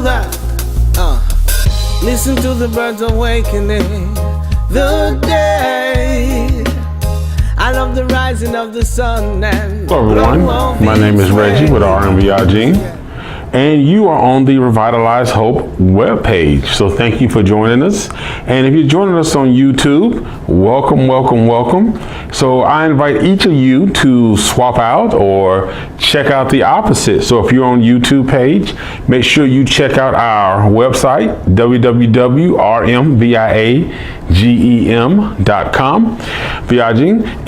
that. Listen to the birds awakening the day. I love the rising of the sun. And hello everyone, my name is Reggie with RMVIG, and you are on the Revitalize Hope webpage. So thank you for joining us. And if you're joining us on YouTube, welcome, welcome, welcome. So I invite each of you to swap out or check out the opposite. So if you're on YouTube page, make sure you check out our website, www.rmviagem.com,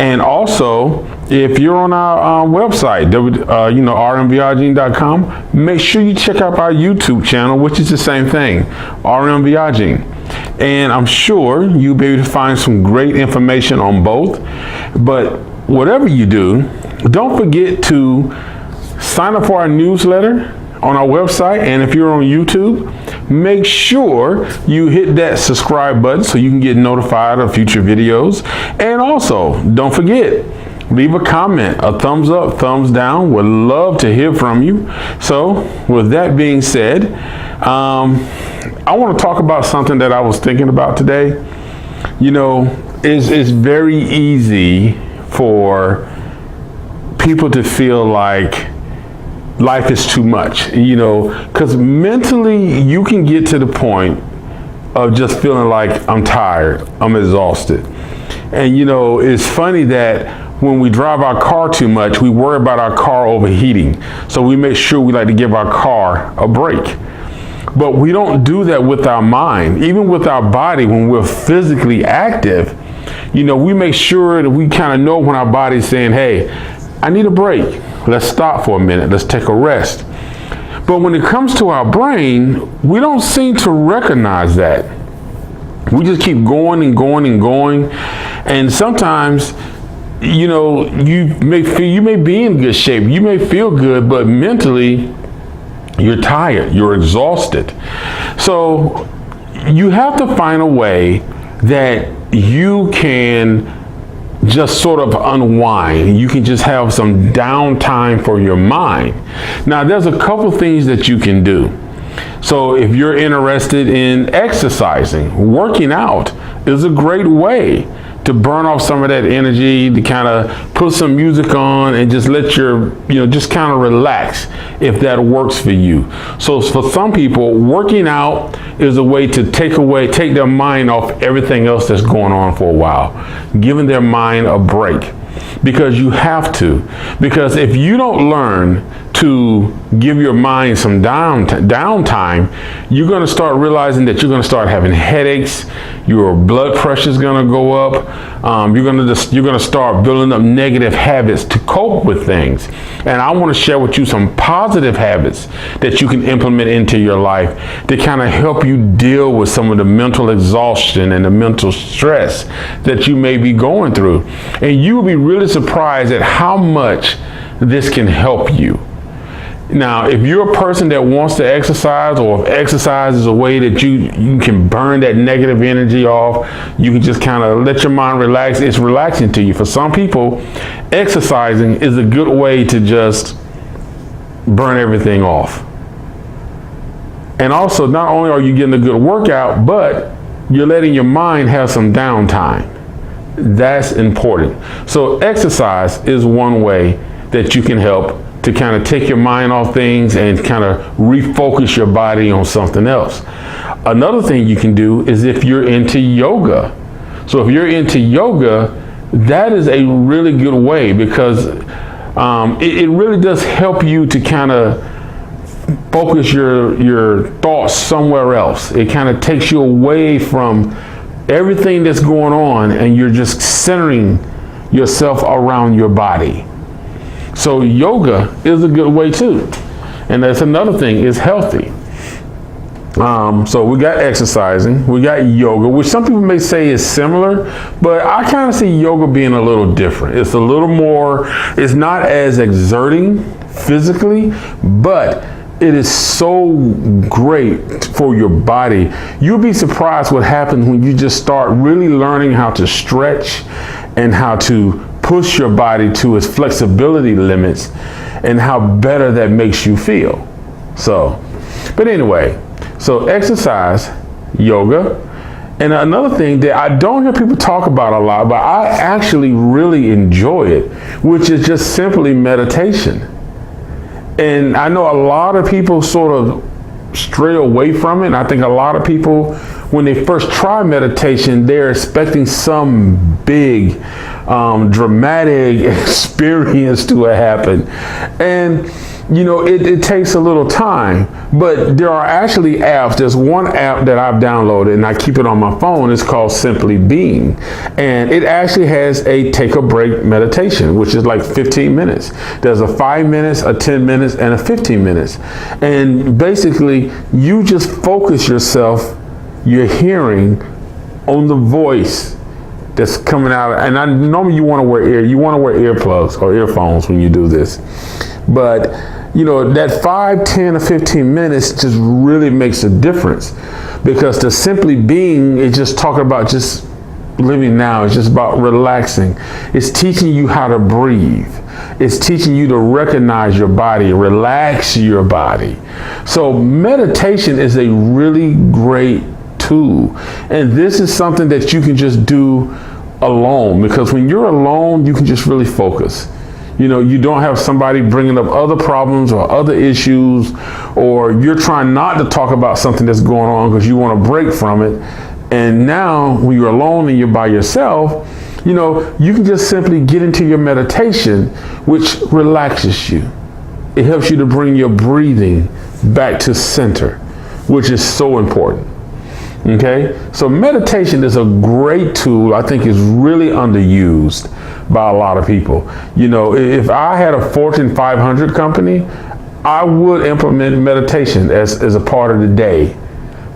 and also if you're on our website, rmviaging.com, make sure you check out our YouTube channel, which is the same thing, RMVIaging. And I'm sure you'll be able to find some great information on both. But whatever you do, don't forget to sign up for our newsletter on our website. And if you're on YouTube, make sure you hit that subscribe button so you can get notified of future videos. And also, don't forget, leave a comment, a thumbs up, thumbs down. Would love to hear from you. So with that being said, I want to talk about something that I was thinking about today. You know, it's very easy for people to feel like life is too much, you know, because mentally you can get to the point of just feeling like I'm tired, I'm exhausted. And you know, it's funny that when we drive our car too much, we worry about our car overheating. So we make sure we like to give our car a break. But we don't do that with our mind. Even with our body, when we're physically active, you know, we make sure that we kind of know when our body's saying, hey, I need a break. Let's stop for a minute. Let's take a rest. But when it comes to our brain, we don't seem to recognize that. We just keep going and going and going. And sometimes, you know, you may be in good shape, you may feel good, but mentally you're tired, you're exhausted. So you have to find a way that you can just sort of unwind. You can just have some downtime for your mind. Now, there's a couple things that you can do. So if you're interested in exercising, working out is a great way to burn off some of that energy, to kind of put some music on and just let just kind of relax if that works for you. So for some people, working out is a way to take their mind off everything else that's going on for a while, giving their mind a break. Because you have to. Because if you don't learn to give your mind some downtime, you're going to start realizing that you're going to start having headaches. Your blood pressure is going to go up. You're going to start building up negative habits to cope with things. And I want to share with you some positive habits that you can implement into your life to kind of help you deal with some of the mental exhaustion and the mental stress that you may be going through. And you will be really surprised at how much this can help you. Now, if you're a person that wants to exercise, or if exercise is a way that you can burn that negative energy off, you can just kind of let your mind relax. It's relaxing to you. For some people, exercising is a good way to just burn everything off. And also, not only are you getting a good workout, but you're letting your mind have some downtime. That's important. So exercise is one way that you can help to kind of take your mind off things and kind of refocus your body on something else. Another thing you can do is if you're into yoga. So if you're into yoga, that is a really good way, because it really does help you to kind of focus your thoughts somewhere else. It kind of takes you away from everything that's going on, and you're just centering yourself around your body. So yoga is a good way too. And that's another thing, it's healthy. So we got exercising, we got yoga, which some people may say is similar, but I kind of see yoga being a little different. It's a little more, it's not as exerting physically, but it is so great for your body. You'll be surprised what happens when you just start really learning how to stretch and how to push your body to its flexibility limits, and how better that makes you feel. So, but anyway, So exercise, yoga, and another thing that I don't hear people talk about a lot, but I actually really enjoy it, which is just simply meditation. And I know a lot of people sort of stray away from it. I think a lot of people, when they first try meditation, they're expecting some big, dramatic experience to happen. And it takes a little time, but there are actually apps. There's one app that I've downloaded and I keep it on my phone. It's called Simply Being. And it actually has a take a break meditation, which is like 15 minutes. There's a 5 minutes, a 10 minutes, and a 15 minutes. And basically you just focus yourself, your hearing on the voice that's coming out. And normally you want to wear earplugs or earphones when you do this. But that 5, 10, or 15 minutes just really makes a difference, because the Simply Being is just talking about just living now. It's just about relaxing. It's teaching you how to breathe. It's teaching you to recognize your body, relax your body. So meditation is a really great tool. And this is something that you can just do alone, because when you're alone, you can just really focus. You don't have somebody bringing up other problems or other issues, or you're trying not to talk about something that's going on because you want to break from it. And now when you're alone and you're by yourself, you can just simply get into your meditation, which relaxes you. It helps you to bring your breathing back to center, which is so important. Okay, so meditation is a great tool. I think is really underused by a lot of people. If I had a Fortune 500 company, I would implement meditation as a part of the day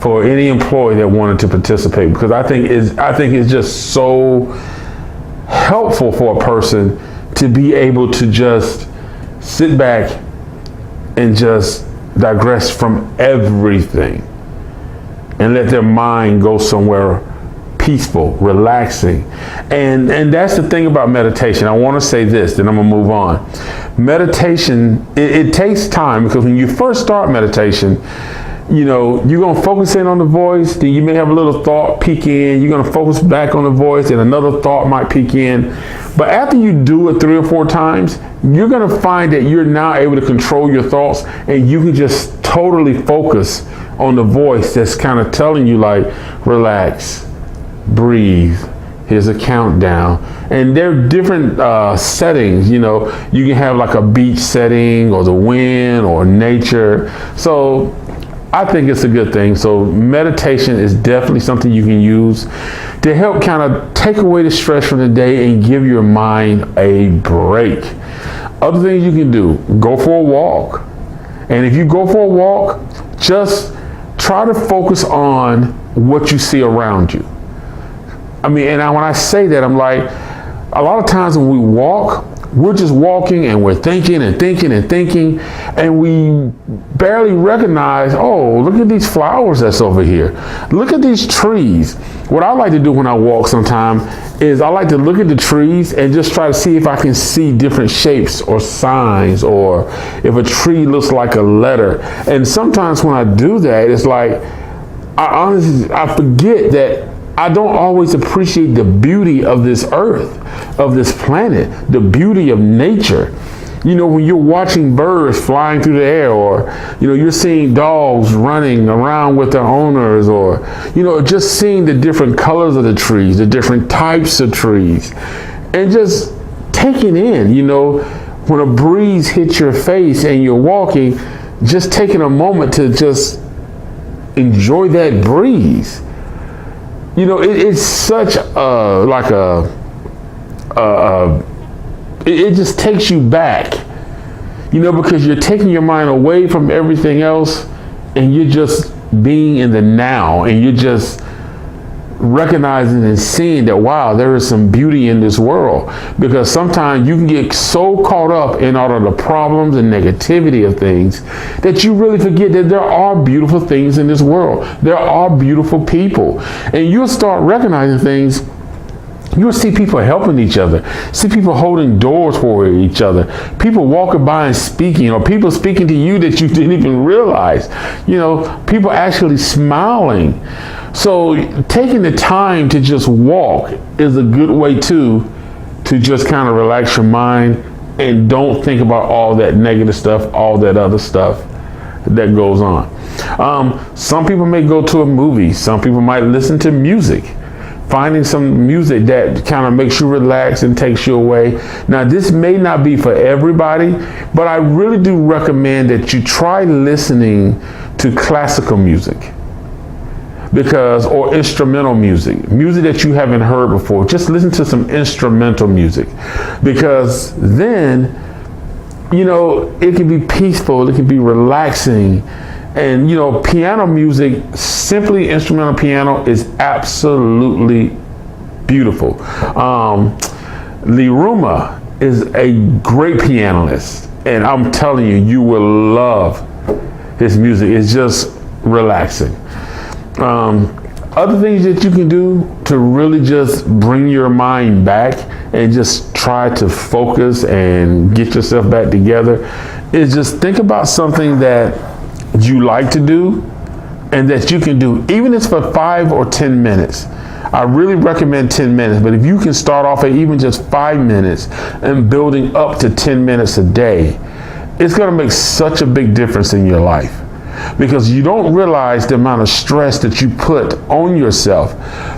for any employee that wanted to participate, because I think it's just so helpful for a person to be able to just sit back and just digress from everything and let their mind go somewhere peaceful, relaxing. And that's the thing about meditation. I want to say this, then I'm gonna move on. Meditation, it takes time, because when you first start meditation, you're gonna focus in on the voice, then you may have a little thought peek in, you're gonna focus back on the voice, and another thought might peek in. But after you do it 3 or 4 times, you're gonna find that you're now able to control your thoughts, and you can just totally focus on the voice that's kind of telling you, like, relax, breathe, here's a countdown. And there are different settings. You can have like a beach setting, or the wind, or nature. So I think it's a good thing. So meditation is definitely something you can use to help kind of take away the stress from the day and give your mind a break. Other things you can do: go for a walk. And if you go for a walk, just try to focus on what you see around you. And when I say that, I'm like, a lot of times when we walk, we're just walking and we're thinking and thinking and thinking, and we barely recognize, oh, look at these flowers that's over here. Look at these trees. What I like to do when I walk sometimes is I like to look at the trees and just try to see if I can see different shapes or signs, or if a tree looks like a letter. And sometimes when I do that, it's like, I forget that I don't always appreciate the beauty of this earth, of this planet, the beauty of nature. When you're watching birds flying through the air, or, you're seeing dogs running around with their owners, or, just seeing the different colors of the trees, the different types of trees, and just taking in, when a breeze hits your face and you're walking, just taking a moment to just enjoy that breeze. It's such it just takes you back, because you're taking your mind away from everything else, and you're just being in the now, and you're just recognizing and seeing that, wow, there is some beauty in this world. Because sometimes you can get so caught up in all of the problems and negativity of things that you really forget that there are beautiful things in this world. There are beautiful people, and you'll start recognizing things You'll see people helping each other, see people holding doors for each other, people walking by and speaking, or people speaking to you that you didn't even realize, people actually smiling. So taking the time to just walk is a good way to just kind of relax your mind and don't think about all that negative stuff, all that other stuff that goes on. Some people may go to a movie. Some people might listen to music. Finding some music that kind of makes you relax and takes you away. Now, this may not be for everybody, but I really do recommend that you try listening to classical music, or instrumental music that you haven't heard before. Just listen to some instrumental music, because then, it can be peaceful, it can be relaxing. And, piano music, simply instrumental piano, is absolutely beautiful. Liruma is a great pianist, and I'm telling you, you will love his music. It's just relaxing. Other things that you can do to really just bring your mind back and just try to focus and get yourself back together is just think about something that you like to do and that you can do, even if it's for 5 or 10 minutes. I really recommend 10 minutes, but if you can start off at even just 5 minutes and building up to 10 minutes a day, it's going to make such a big difference in your life, because you don't realize the amount of stress that you put on yourself,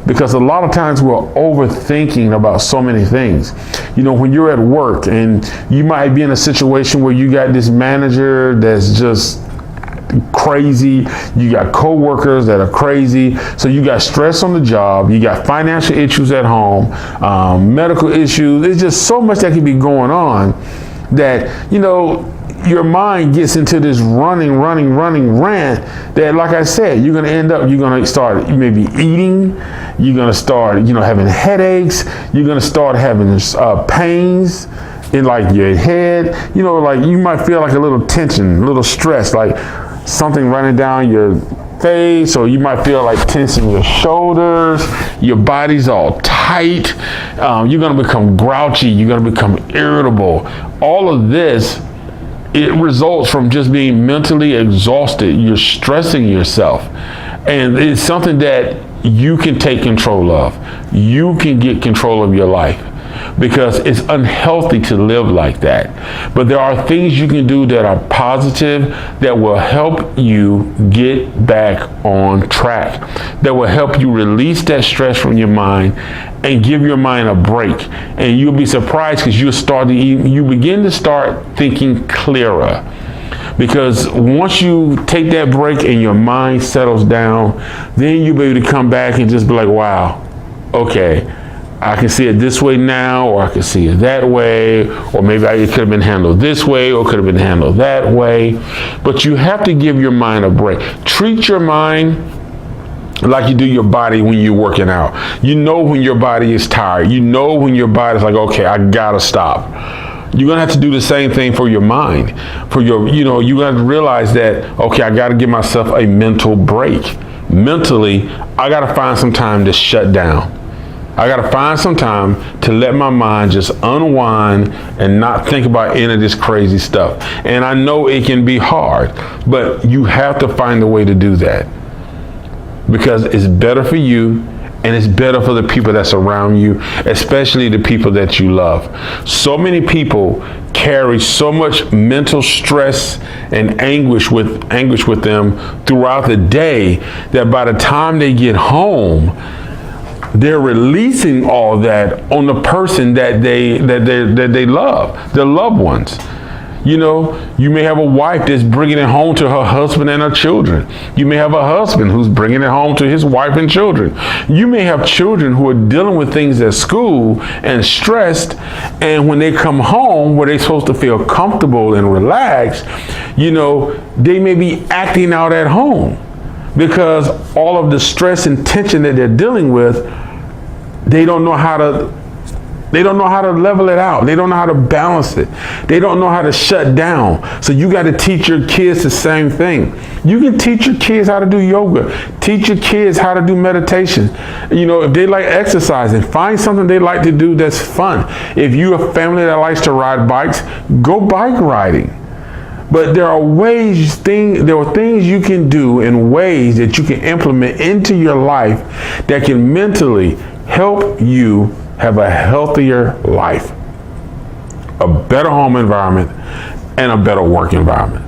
because a lot of times we're overthinking about so many things. When you're at work and you might be in a situation where you got this manager that's just crazy, you got co-workers that are crazy, so you got stress on the job, you got financial issues at home, medical issues. There's just so much that can be going on that your mind gets into this running rant that, like I said, you're going to start maybe eating, you're going to start having headaches, you're going to start having pains in like your head, like you might feel like a little tension, a little stress, like something running down your face, or you might feel like tense in your shoulders, your body's all tight, you're going to become grouchy, you're going to become irritable. All of this, it results from just being mentally exhausted. You're stressing yourself, and it's something that you can take control of. You can get control of your life, because it's unhealthy to live like that. But there are things you can do that are positive, that will help you get back on track, that will help you release that stress from your mind and give your mind a break. And you'll be surprised, because you begin to start thinking clearer. Because once you take that break and your mind settles down, then you'll be able to come back and just be like, wow, okay, I can see it this way now, or I can see it that way, or maybe it could have been handled this way, or could have been handled that way. But you have to give your mind a break. Treat your mind like you do your body when you're working out. When your body is tired. When your body's like, okay, I gotta stop. You're gonna have to do the same thing for your mind. You got to realize that, okay, I gotta give myself a mental break. Mentally, I gotta find some time to shut down. I got to find some time to let my mind just unwind and not think about any of this crazy stuff. And I know it can be hard, but you have to find a way to do that, because it's better for you and it's better for the people that's around you, especially the people that you love. So many people carry so much mental stress and anguish with them throughout the day that by the time they get home, they're releasing all that on the person that they love, their loved ones. You may have a wife that's bringing it home to her husband and her children. You may have a husband who's bringing it home to his wife and children. You may have children who are dealing with things at school and stressed, and when they come home where they're supposed to feel comfortable and relaxed, they may be acting out at home, because all of the stress and tension that they're dealing with, they don't know how to They don't know how to level it out. They don't know how to balance it. They don't know how to shut down. So you got to teach your kids the same thing. You can teach your kids how to do yoga. Teach your kids how to do meditation. You know, if they like exercising, find something they like to do that's fun. If you're a family that likes to ride bikes, go bike riding. But there are things you can do and ways that you can implement into your life that can mentally help you have a healthier life, a better home environment, and a better work environment.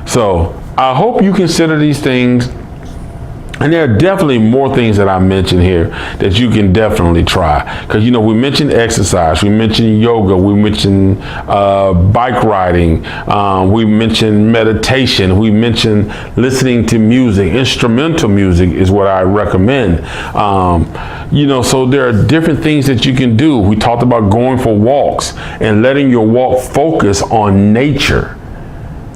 So I hope you consider these things. And there are definitely more things that I mentioned here that you can definitely try. Because, you know, we mentioned exercise, we mentioned yoga, we mentioned bike riding, we mentioned meditation, we mentioned listening to music. Instrumental music is what I recommend. You know, so there are different things that you can do. We talked about going for walks and letting your walk focus on nature.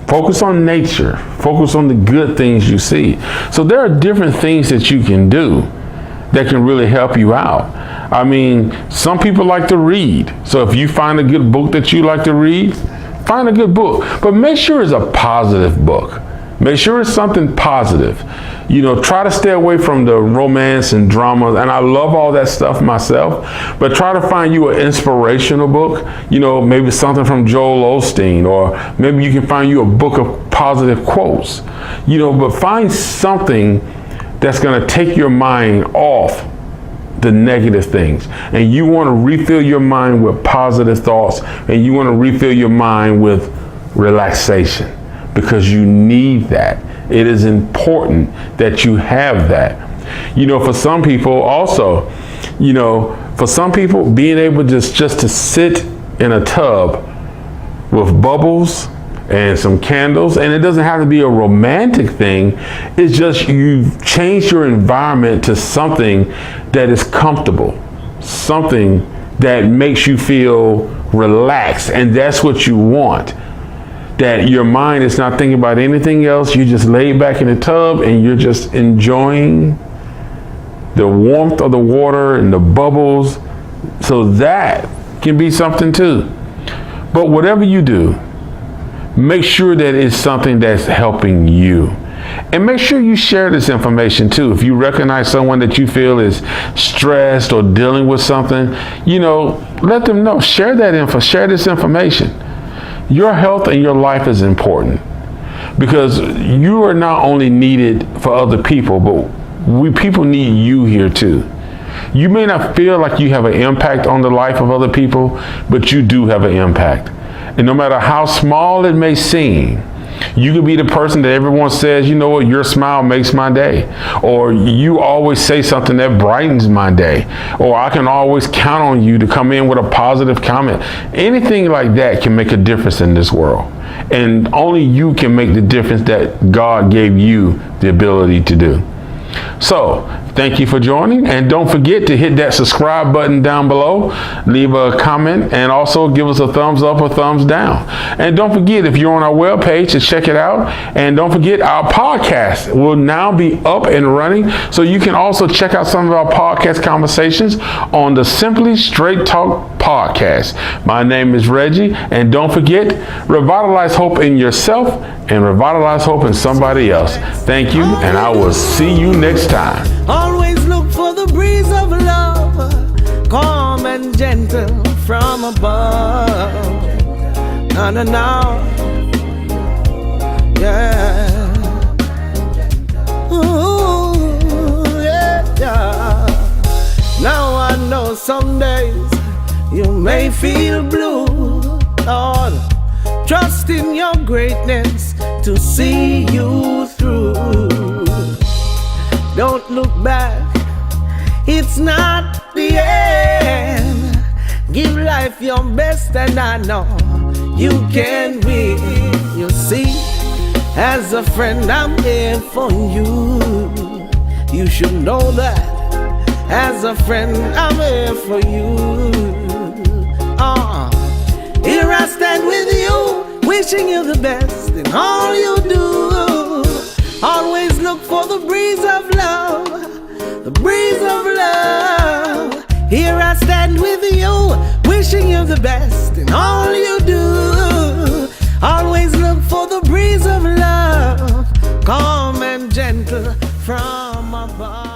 Focus on nature. Focus on the good things you see. So there are different things that you can do that can really help you out. I mean, some people like to read. So if you find a good book that you like to read, find a good book. But make sure it's a positive book. Make sure it's something positive. You know, try to stay away from the romance and drama. And I love all that stuff myself. But try to find you an inspirational book. You know, maybe something from Joel Osteen. Or maybe you can find you a book of positive quotes. You know, but find something that's going to take your mind off the negative things. And you want to refill your mind with positive thoughts. And you want to refill your mind with relaxation. Because you need that. It is important that you have that. You know, for some people also, you know, for some people being able just to sit in a tub with bubbles and some candles, and it doesn't have to be a romantic thing. It's just you've changed your environment to something that is comfortable, something that makes you feel relaxed, and that's what you want. That your mind is not thinking about anything else. You just lay back in the tub and you're just enjoying the warmth of the water and the bubbles. So that can be something too. But whatever you do, make sure that it's something that's helping you. And make sure you share this information too. If you recognize someone that you feel is stressed or dealing with something, you know, let them know. Share that info. Share this information. Your health and your life is important because you are not only needed for other people, but people need you here too. You may not feel like you have an impact on the life of other people, but you do have an impact. And no matter how small it may seem, you could be the person that everyone says, you know what, your smile makes my day. Or you always say something that brightens my day. Or I can always count on you to come in with a positive comment. Anything like that can make a difference in this world. And only you can make the difference that God gave you the ability to do. So, thank you for joining, and don't forget to hit that subscribe button down below, leave a comment, and also give us a thumbs up or thumbs down. And don't forget, if you're on our webpage, to check it out. And don't forget, our podcast will now be up and running, so you can also check out some of our podcast conversations on the Simply Straight Talk podcast. My name is Reggie, and don't forget, revitalize hope in yourself and revitalize hope in somebody else. Thank you, and I will see you next time. Always look for the breeze of love, calm and gentle from above. No, yeah. Ooh, yeah. Now I know some days you may feel blue, Lord. Trust in your greatness to see you through. Don't look back, it's not the end. Give life your best, and I know you can win. You see, as a friend, I'm here for you. You should know that. As a friend, I'm here for you. Here I stand with you, wishing you the best in all you do. Always look for the breeze of love, the breeze of love. Here I stand with you, the best in all you do. Always look for the breeze of love, calm and gentle from above.